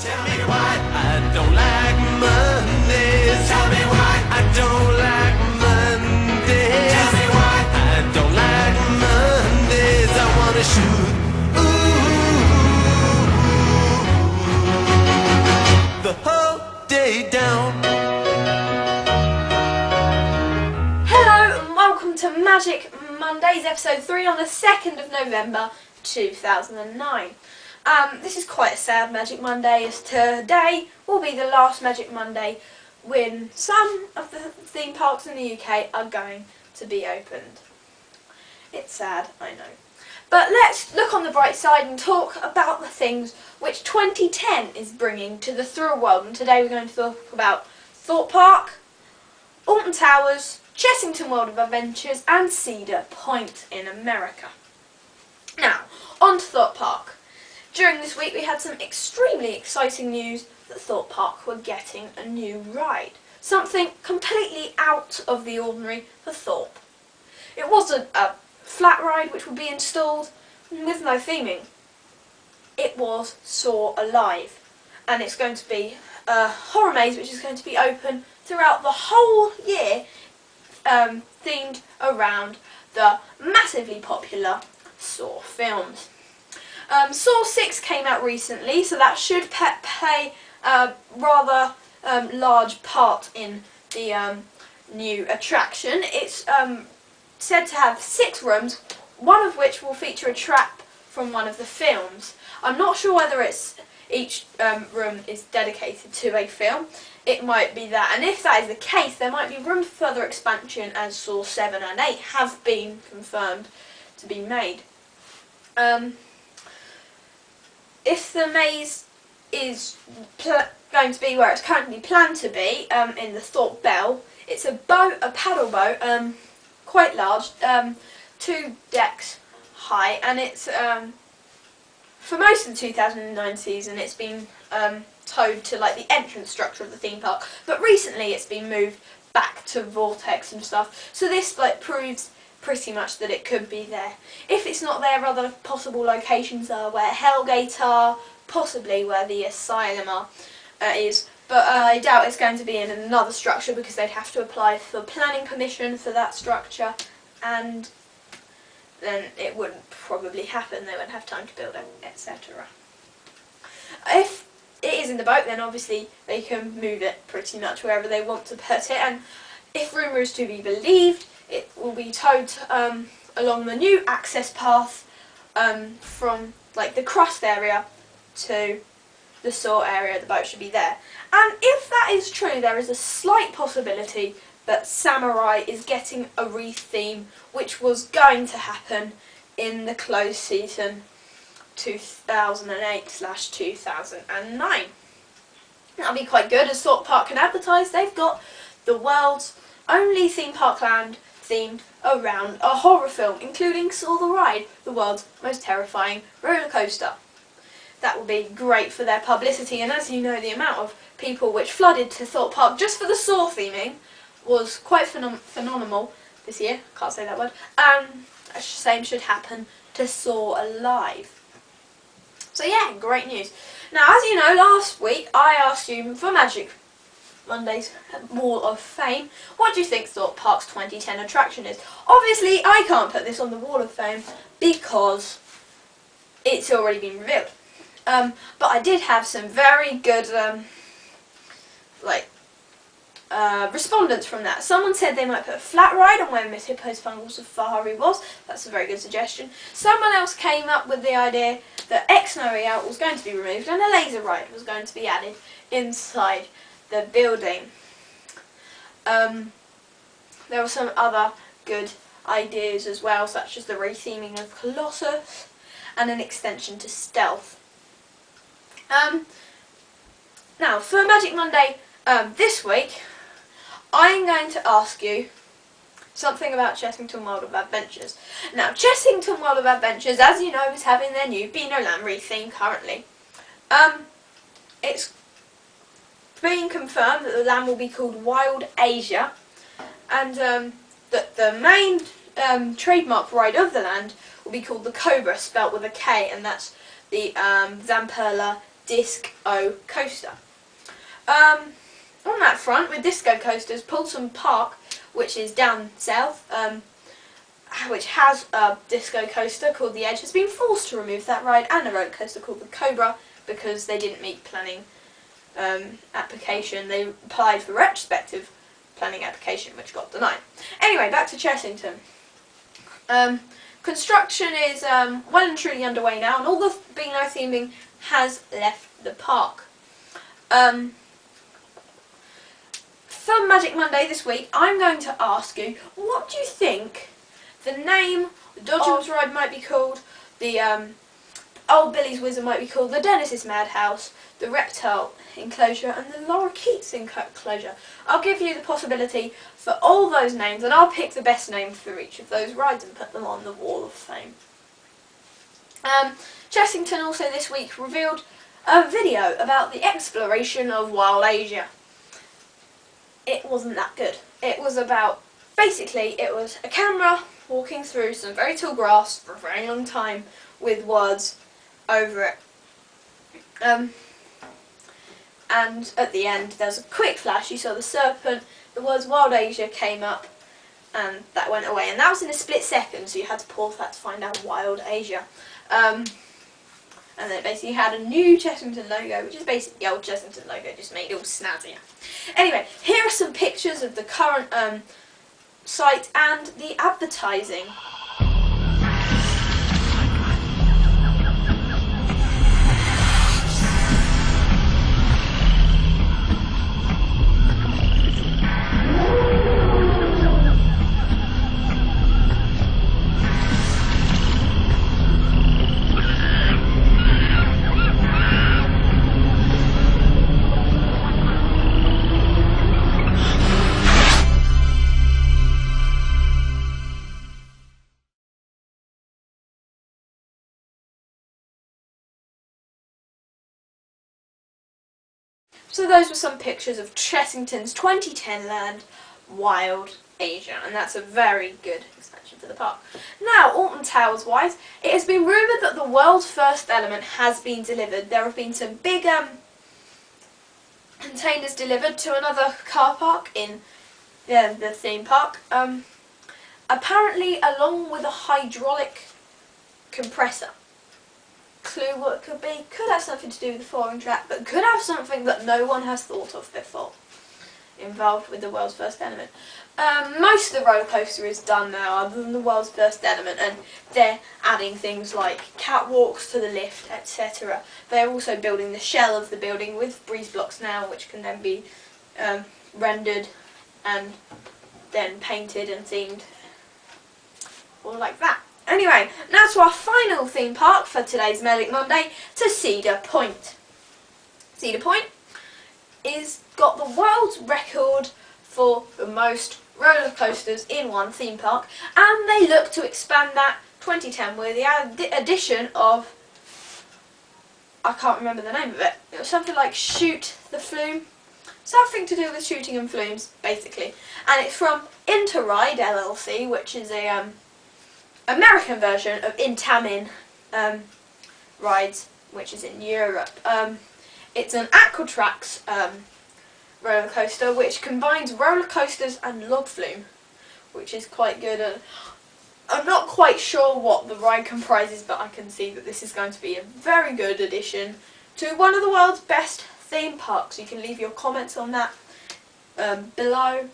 Tell me why I don't like Mondays. Tell me why I don't like Mondays. Tell me why I don't like Mondays. I wanna shoot. Ooh, the whole day down. Hello and welcome to Magic Mondays, episode 3 on the 2nd of November 2009. This is quite a sad Magic Monday, as today will be the last Magic Monday when some of the theme parks in the UK are going to be opened. It's sad, I know. But let's look on the bright side and talk about the things which 2010 is bringing to the thrill world. And today we're going to talk about Thorpe Park, Alton Towers, Chessington World of Adventures and Cedar Point in America. Now, on to Thorpe Park. During this week we had some extremely exciting news that Thorpe Park were getting a new ride. Something completely out of the ordinary for Thorpe. It wasn't a flat ride which would be installed with no theming. It was Soar Alive, and it's going to be a horror maze which is going to be open throughout the whole year, themed around the massively popular Saw films. Saw 6 came out recently, so that should play a rather large part in the new attraction. It's said to have 6 rooms, one of which will feature a trap from one of the films. I'm not sure whether each room is dedicated to a film. It might be that, and if that is the case, there might be room for further expansion, as Saw 7 and 8 have been confirmed to be made. If the maze is going to be where it's currently planned to be, in the Thorpe Bell, it's a paddle boat, quite large, 2 decks high, and it's for most of the 2009 season it's been towed to like the entrance structure of the theme park, but recently it's been moved back to Vortex and stuff, so this like proves pretty much that it could be there. If it's not there, other possible locations are where Hellgate are, possibly where the Asylum is, but I doubt it's going to be in another structure because they'd have to apply for planning permission for that structure, and then it wouldn't probably happen. They wouldn't have time to build it, etc. If it is in the boat, then obviously they can move it pretty much wherever they want to put it, and if rumour is to be believed, it will be towed along the new access path from like the crust area to the Saw area. The boat should be there, and if that is true, there is a slight possibility that Samurai is getting a re-theme, which was going to happen in the closed season 2008/2009. That'll be quite good, as Thorpe Park can advertise they've got the world's only theme park land themed around a horror film, including Saw the Ride, the world's most terrifying roller coaster. That will be great for their publicity, and as you know, the amount of people which flooded to Thorpe Park just for the Saw theming was quite phenomenal this year. Can't say that word. The same should happen to Saw Alive. So yeah, great news. Now, as you know, last week I asked you for Magic Monday's Wall of Fame, what do you think Thorpe Park's 2010 attraction is? Obviously, I can't put this on the Wall of Fame because it's already been revealed. But I did have some very good respondents from that. Someone said they might put a flat ride on where Miss Hippo's Fungal Safari was. That's a very good suggestion. Someone else came up with the idea that X-Snowy Out was going to be removed and a laser ride was going to be added inside the building. There were some other good ideas as well, such as the retheming of Colossus and an extension to Stealth. Now, for Magic Monday this week, I'm going to ask you something about Chessington World of Adventures. Now, Chessington World of Adventures, as you know, is having their new Beano Land theme currently. It's being confirmed that the land will be called Wild Asia, and that the main trademark ride of the land will be called the Cobra, spelt with a K, and that's the Zamperla disco coaster. On that front, with disco coasters, Poulton Park, which is down south, which has a disco coaster called the Edge, has been forced to remove that ride, and a roller coaster called the Cobra, because they didn't meet planning application. They applied for retrospective planning application, which got denied. Anyway, back to Chessington. Construction is well and truly underway now, and all the bingo theming has left the park. For Magic Monday this week, I'm going to ask you, what do you think the name the Dodgems ride might be called, the Old Billy's Wizard might be called, the Dennis's Madhouse, the Reptile Enclosure, and the Laura Keats Enclosure? I'll give you the possibility for all those names, and I'll pick the best name for each of those rides and put them on the Wall of Fame. Chessington also this week revealed a video about the exploration of Wild Asia. It wasn't that good. It was about, basically, it was a camera walking through some very tall grass for a very long time with words over it. And at the end there was a quick flash, you saw the serpent, the words Wild Asia came up, and that went away. And that was in a split second, so you had to pause that to find out Wild Asia. And then it basically had a new Chessington logo, which is basically the old Chessington logo, just made all snazzier. Anyway, here are some pictures of the current site and the advertising. So those were some pictures of Chessington's 2010 land, Wild Asia, and that's a very good expansion for the park. Now, Alton Towers wise, it has been rumoured that the world's first element has been delivered. There have been some big containers delivered to another car park in the theme park. Apparently along with a hydraulic compressor. Clue what it could be? Could have something to do with the falling track, but could have something that no one has thought of before involved with the world's first element. Most of the roller coaster is done now, other than the world's first element, and they're adding things like catwalks to the lift, etc. They're also building the shell of the building with breeze blocks now, which can then be rendered and then painted and themed, all like that. Anyway, now to our final theme park for today's Magic Monday, to Cedar Point. Cedar Point is got the world's record for the most roller coasters in one theme park, and they look to expand that 2010 with the addition of, I can't remember the name of it. It was something like Shoot the Flume. Something to do with shooting and flumes, basically. And it's from Interride LLC, which is a American version of Intamin rides, which is in Europe. It's an Aquatrax roller coaster, which combines roller coasters and log flume, which is quite good. I'm not quite sure what the ride comprises, but I can see that this is going to be a very good addition to one of the world's best theme parks. You can leave your comments on that below,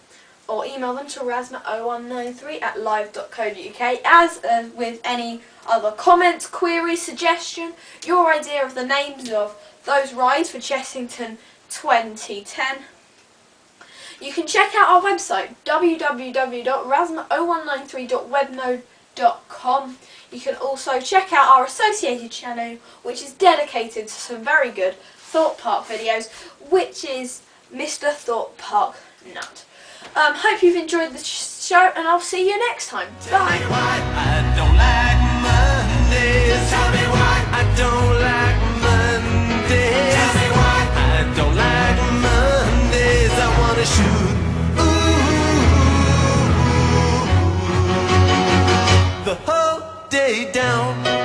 or email them to rasma0193@live.co.uk. As with any other comments, queries, suggestion, your idea of the names of those rides for Chessington 2010. You can check out our website, www.rasma0193.webnode.com. You can also check out our associated channel, which is dedicated to some very good Thorpe Park videos, which is Mr. Thorpe Parknut. Hope you've enjoyed the show, and I'll see you next time. Bye. Tell me why I don't like Mondays. Tell me why I don't like Mondays. Tell me why I don't like Mondays. I wanna shoot. Ooh, the whole day down.